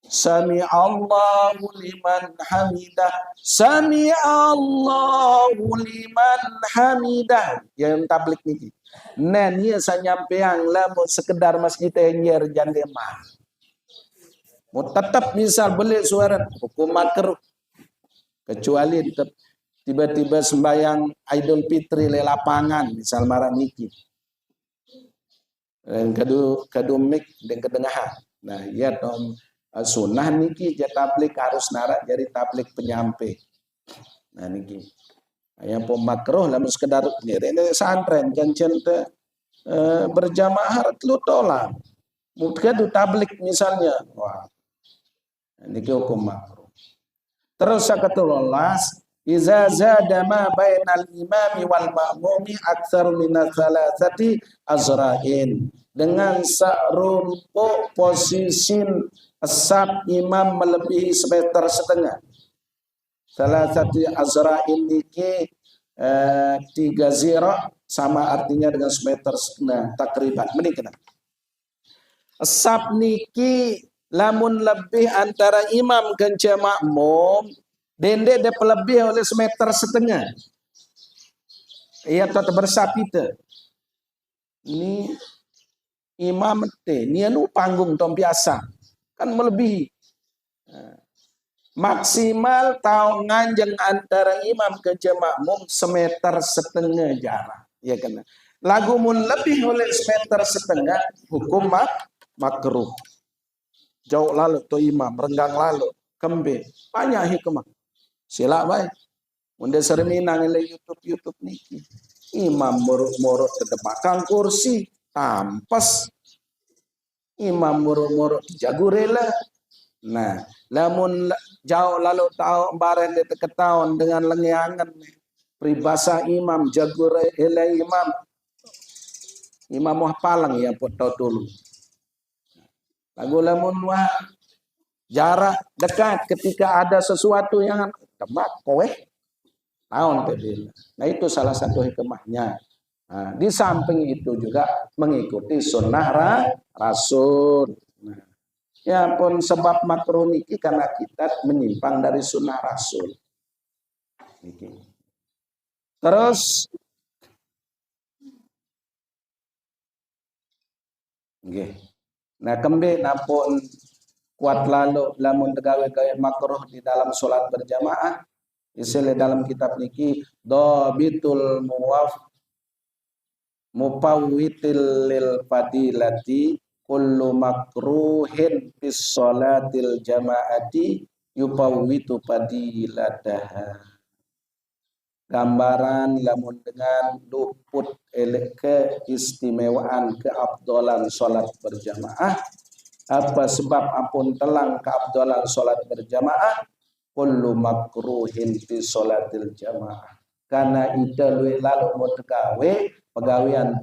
Sami Allahu liman hamidah. Sami Allahu liman hamidah. Yang tablik niki. Nah, ni saya nyampeang lah sekedar masjid enyer jandema. Mau tetap misal boleh suara hukum makruh. Kecuali tiba-tiba sembahyang Idul Fitri le lapangan misal marah niki. Dan kadumik dan kedengahan. Nah, ya tom sunnah niki je tablik harus narak jadi tablik penyampai. Nah niki. Yang pun makruh lamun sekedar ini santren janjian berjamaah lu tolak. Mungkin du tablik misalnya. Wah. Niki hukum makruh. Terus sakatulas iza zada ma bainal imami wal ma'mumi aktsar min thalathati azra'in. Dengan sarumpo posisi asap imam melebihi semeter setengah. Salah satu azra'in niki 3 zira sama artinya dengan semeter setengah takriban. Menikah. Asap niki lamun lebih antara imam dan makmum dende de lebih oleh semeter setengah. Ia tetap bersapita. Ini imam ini anu panggung tom biasa kan melebihi. Maksimal tahu nganjeng antara imam ke makmum semeter setengah jarak. Ya kan. Lagu mun lebih oleh semeter setengah hukum makruh. Jauh lalu to imam renggang lalu kembe banyak hikmah. Sila baik. Unda serminang le YouTube niki. Imam muruk-muruk terdebakang kursi tampas. Imam muruk-muruk jagurela. Nah, lamun jauh lalu tahu baren de ketahuan dengan lengiangan peribahasa imam jagure ele imam muah palang ya potau dulu. Lagu lamun wah jarak dekat ketika ada sesuatu yang tebak kowe tahun tadi. Nah itu salah satu hikmahnya. Nah, di samping itu juga mengikuti sunnah Rasul. Nah, ya pun sebab makruh niki karena kita menyimpang dari sunnah Rasul. Niki. Terus nggih. Nah, kembe napun kuat lalu lamun tegawe-gawe makruh di dalam sholat berjamaah istilah dalam kitab niki dhabitul mupawwitil lil fadilati kullu makruhin fis sholatil jamaati yupawwitu fadilataha. Gambaran lamun dengan luput keistimewaan keabdolan sholat berjamaah. Apa sebab ampun telang keabdolan sholat berjamaah? Kullu makruhin fi sholatil jamaah. Karena itu lalu mau tegawe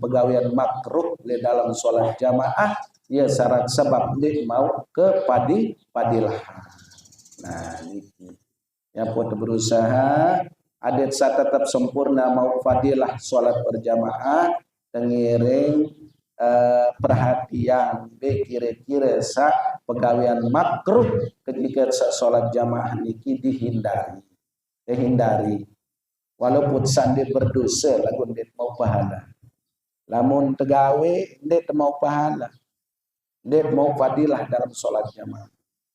pegawaian makruh di dalam sholat jamaah. Ya syarat sebab dia mau ke padilah. Nah ini. Yang pun berusaha adat saya tetap sempurna mau fadilah sholat berjamaah tengiring perhatian kira-kira sa pegawaian makruh ketika sholat jamaah niki dihindari walaupun sandi berdosa lagu ndet mau pahala lamun tegawe ndet mau pahala ndet mau fadilah dalam sholat jamaah.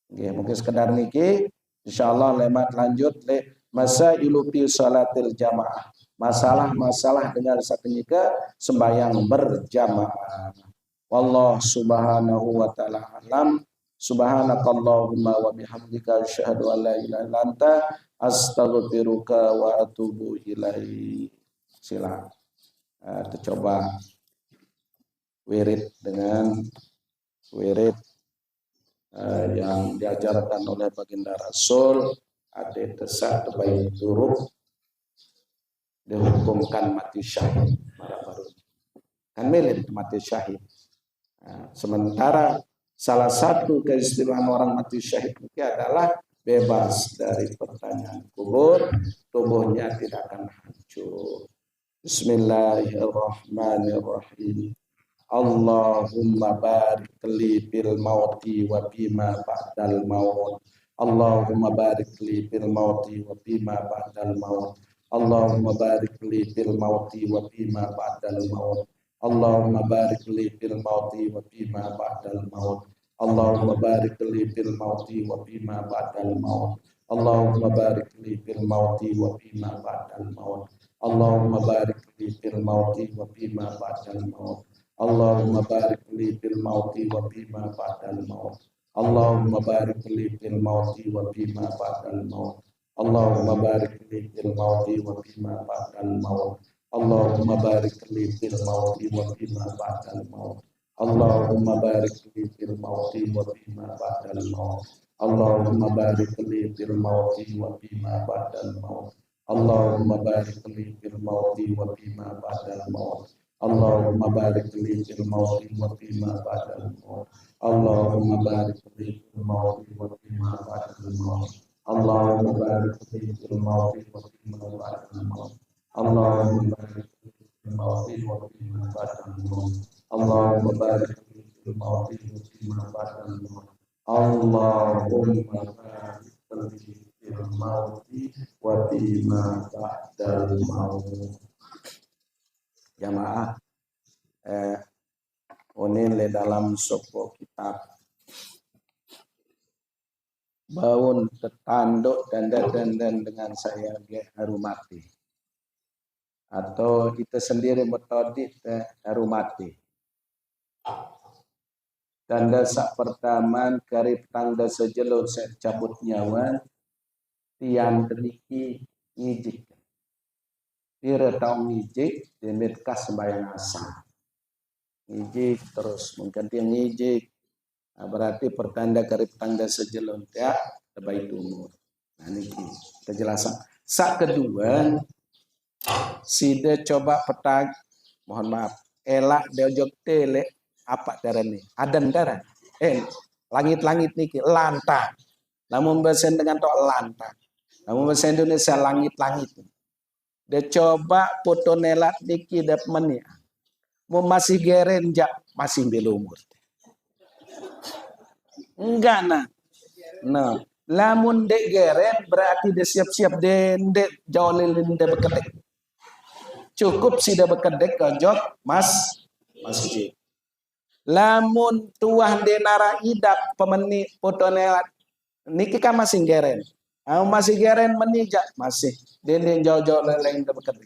Okay, mungkin sekedar niki insyaallah lemat lanjut masailu fi salatil jamaah. Masalah-masalah dengan sakenyika sembahyang berjamaah. Wallahu subhanahu wa ta'ala alam. Subhanakallahumma wa bihamdika asyhadu an la ilaha illa anta astaghfiruka wa atubu ilaik. Sila kita coba wirid dengan wirid yang diajarkan oleh baginda Rasul. Ada tesak terbaik buruk dihukumkan mati syahid baru kan milik mati syahid. Nah, sementara salah satu keistimewaan orang mati syahid itu adalah bebas dari pertanyaan kubur, tubuhnya tidak akan hancur. Bismillahirrahmanirrahim. Allahumma barik li fil mauti wa bima ba'dal maut. Allahumma barik li fil mauti wa bima ba'dal maut. Allahumma barik li fil mauti wa bima ba'dal maut. Allahumma barik li fil mauti wa bima ba'dal maut. Allahumma barik li fil mauti wa bima ba'dal maut. Allahumma barik li fil mauti wa bima ba'dal maut. Allahumma barik li fil mauti wa bima ba'dal maut. Allahumma barik li fil mauti wa bima ba'dal maut. Allahumma barik li fil mauti wa bima ba'dal maut. Allahumma barik li fil mauti wa bima ba'dal maut. Allahumma barik li fil mauti wa bima ba'dal maut. Allahumma barik li fil mauti wa bima ba'dal maut. Allahumma barik li fil mauti wa bima ba'dal maut. Allahumma barik li fil mauti wa bima ba'dal maut. Allahumma barik li fil mauti wa bima ba'dal maut. Allahumma barik li fil mauti wa bima ba'dal maut. Allahumma barik li fil mauti wa bima ba'dal maut. Allahumma barik li fil mauti wa bima ba'dal maut. Allahumma barik li fil mauti wa bima ba'dal maut. Allahumma barik li fil mauti wa bima ba'dal maut. Jamaah onin le dalam sopo kitab baun tetanduk dan dengan saya harumati atau kita sendiri metode harumati tanda sak pertama karib tangda sejelur saya cabut nyawa tiang teniki ngijik Ira tahu ngijik, demit kas sembahyang asal. Ngijik terus, mungkin dia ngijik. Nah, berarti pertanda karib tanda sejelon ya, terbaik umur. Nah ini kejelasan. Sak kedua, si dia coba petag, mohon maaf, elak dia jog tele, apa darah ini? Adan darah. Langit-langit niki, lantah. Namun bahasa dengan tok lantah. Namun bahasa Indonesia langit-langit. Dia coba foto nelat diki dap meni. Mau masih geren jak masih belum umur. Enggak nah. Nah, lamun dek geren berarti dia siap-siap dek jauh lilin dia bekedek. Cukup sih dia bekedek kejok masjid. Lamun tuah denara idap pemeni foto nelat niki kan masih geren. Masih geren menijak masih dendeng jauh-jauh lain dah bekedek.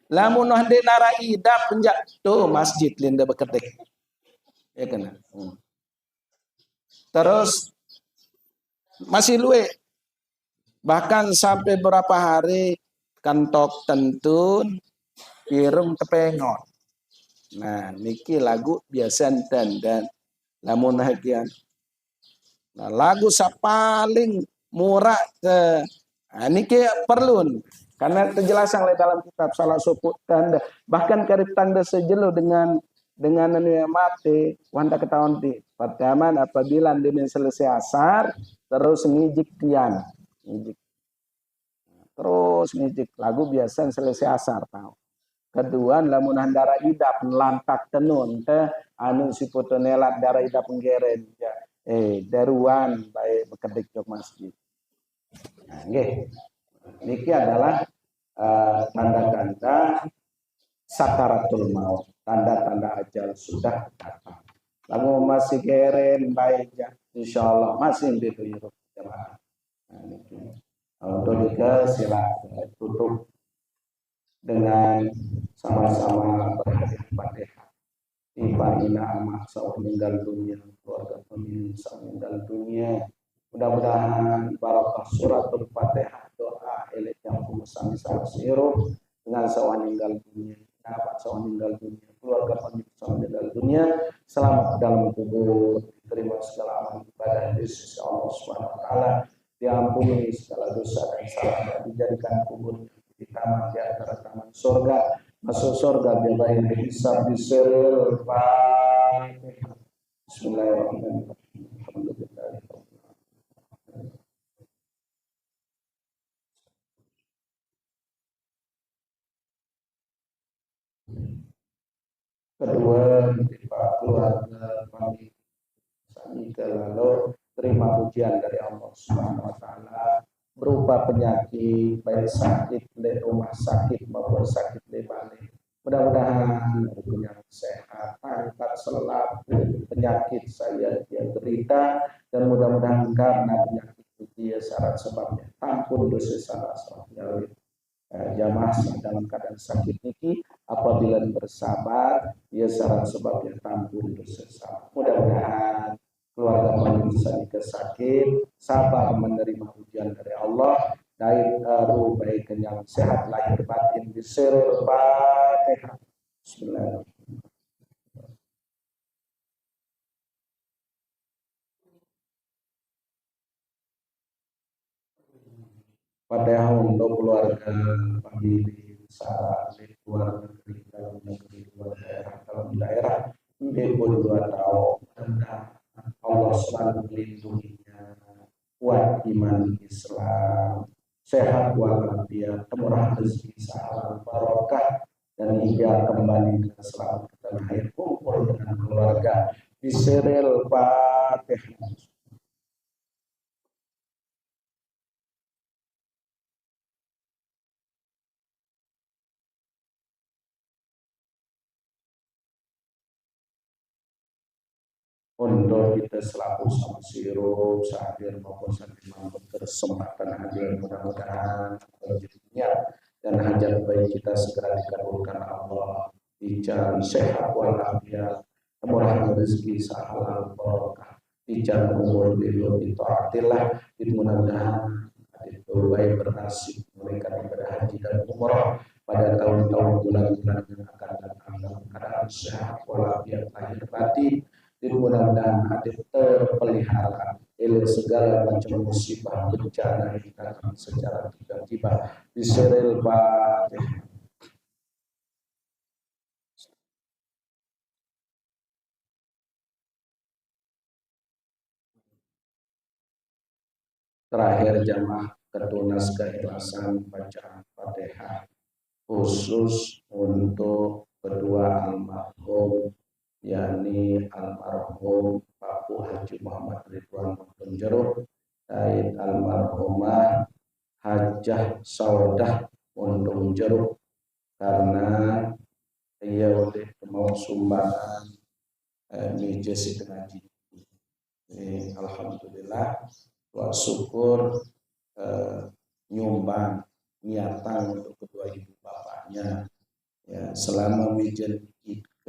Lamun hande nara idap penjak tu masjid linda bekedek. Ya kena. Terus masih luwe bahkan sampai berapa hari kantok tentun kirim tepengot. Nah niki lagu biasa dan lamun hagian. Nah lagu paling murah niki perlu karena terjelasan oleh dalam kitab salah suku tanda bahkan karib tanda sejelo dengan mati wanda ketahuan di pertama apabila dia selesai asar terus ngijik tian ngijik terus ngijik lagu biasa selesai asar tahu kedua lamun handara idap lantak tenun anu si foto nelat darah idap penggeren ya daruan baik bekedek jok masjid. Nah, niki adalah tanda-tanda sakaratul maut, tanda-tanda ajal sudah datang. Lalu masih geren baik ya, insya Allah masih ditiru jemaah. Nah, niki untuk juga silakan tutup dengan sama-sama berhati-hati. Tiba ina amak saat meninggal dunia, keluarga pemilik saat meninggal dunia. Mudah-mudahan barakah suratul Fatihah doa elit yang kumusami sarasiru dengan saat meninggal dunia, dapat saat meninggal dunia, keluarga pemilik saat meninggal dunia, selamat dalam kubur, diterima segala amal ibadah di sisi Allah Subhanahu Wa Taala, diampuni segala dosa dan salah, dijadikan kubur di taman di antara taman surga. Masuk surga biar hisab disel Bismillahirrahmanirrahim. Kedua, Pak keluarga kami lalu terima pujian dari Allah Subhanahu Wa Taala berupa penyakit baik sakit di rumah sakit maupun sakit di balik. Mudah-mudahan punya sehat, angkat selalu penyakit saya yang derita dan mudah-mudahan karena penyakit itu dia syarat sebabnya ampun dosa salah sebabnya jamaah dalam keadaan sakit niki apabila bersabar ya syarat sebabnya tampun dosa. Mudah-mudahan keluarga kami bisa sakit sabar menerima ujian dari Allah baik baik kenyang sehat lahir batin bisirul Fatihah. Bismillahirrahmanirrahim. Padahal untuk keluarga famili saat di luar negeri dalam negeri luar daerah di pun 2 tahun dan Allah selalu melindunginya kuat iman Islam sehat walafiat murah rezeki salam barokah dan hingga kembali ke selamat ke tanah air kumpul dengan keluarga di Seril Fatihah. Untuk kita selaku sama sirup hadir maupun sambil berkesempatan hadir mudah-mudahan rezekinya dan hajat baik kita segera dikabulkan Allah dijalan sehat walafiat murah rezeki halal barokah dijalan umur beliau itu artilah mudah-mudahan itu baik bernasib mereka ibadah haji dan umrah pada tahun-tahun bulan-bulan yang akan datang dalam keadaan sehat walafiat lahir batin mudah-mudahan hadir terpelihara dari segala macam musibah bencana yang datang secara tiba-tiba di Seril Fatihah. Terakhir jamaah ketunas keikhlasan bacaan Fatihah khusus untuk kedua almarhum yakni almarhum Paku Haji Muhammad Ridwan Montonjero dan almarhumah Hajah Saudah Montonjero karena ia oleh mau sumbangan meja ngaji. Alhamdulillah wa syukur nyumbang niatan untuk kedua ibu bapaknya ya selama meja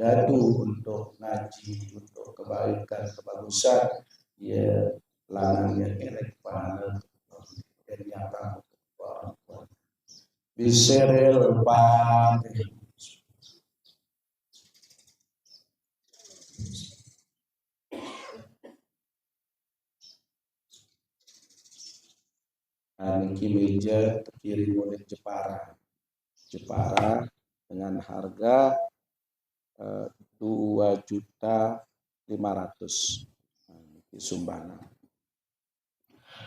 gaduh untuk ngaji untuk kebaikan kebagusan ya lanangnya elek pahala dan nyata untuk orang tua biseril Fatihah. Niki meja terkirim oleh Jepara dengan harga 2.500.000 sumbangan.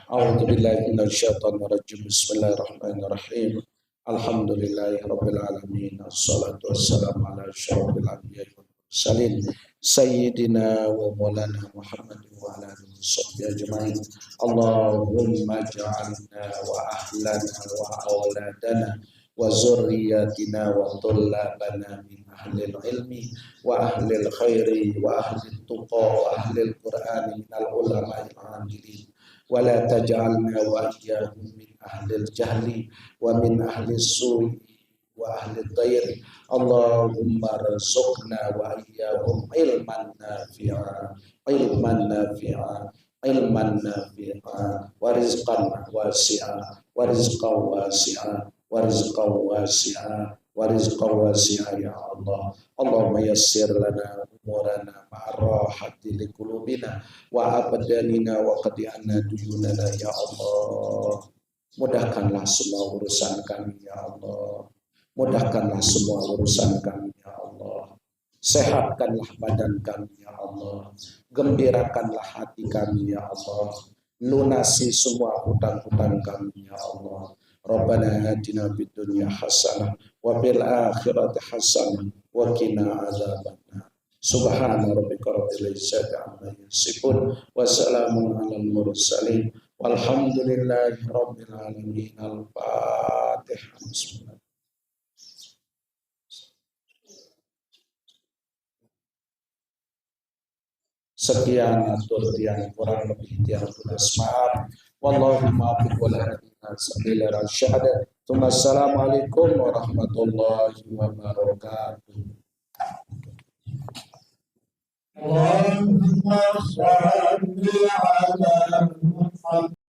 A'udzubillahi minasyaitonir rajim. Bismillahirrahmanirrahim. Alhamdulillahirabbil alamin. Wassalatu wassalamu ala asyrofil anbiya'i wal mursalin sayyidina wa maulana Muhammadin wa ala alihi washabbihi ajmain. Allahumma ja'alna wa ahlana wa auladana wa zurriyatina wa tullabana min ahlil ilmi wa ahlil khairi wa ahlil tuqa wa ahlil qur'ani minal ulama'il amilin wa la taj'alna wa iyyahum min ahlil jahli wa min ahlis su'i wa ahlil dairi. Allahumma rzuqna wa iyyahum ilman nafi'a wa rizqan wasi'a ya Allah. Allahumma yassir lana umurana ma'arrahati li qulubina wa abdanina wa qadi anna duyunana ya Allah. Mudahkanlah semua urusan kami ya Allah. Mudahkanlah semua urusan kami ya Allah. Sehatkanlah badan kami ya Allah. Gembirakanlah hati kami ya Allah. Lunasi semua hutang-hutang kami ya Allah. Rabbana atina fid dunya hasanah wa fil akhirati hasanah wa qina adzabannar. Subhana rabbika rabbil izzati amma yasifun wa salamun alal mursalin walhamdulillahi rabbil alamin. Al-Fatihah. Bismillah. Sekian atur yang kurang lebih tiang tulis maaf. Wallahu muwaffiq wal hadi ila sabilir rasyad. Assalamualaikum warahmatullahi wabarakatuh. Allahumma shalli ala Muhammad.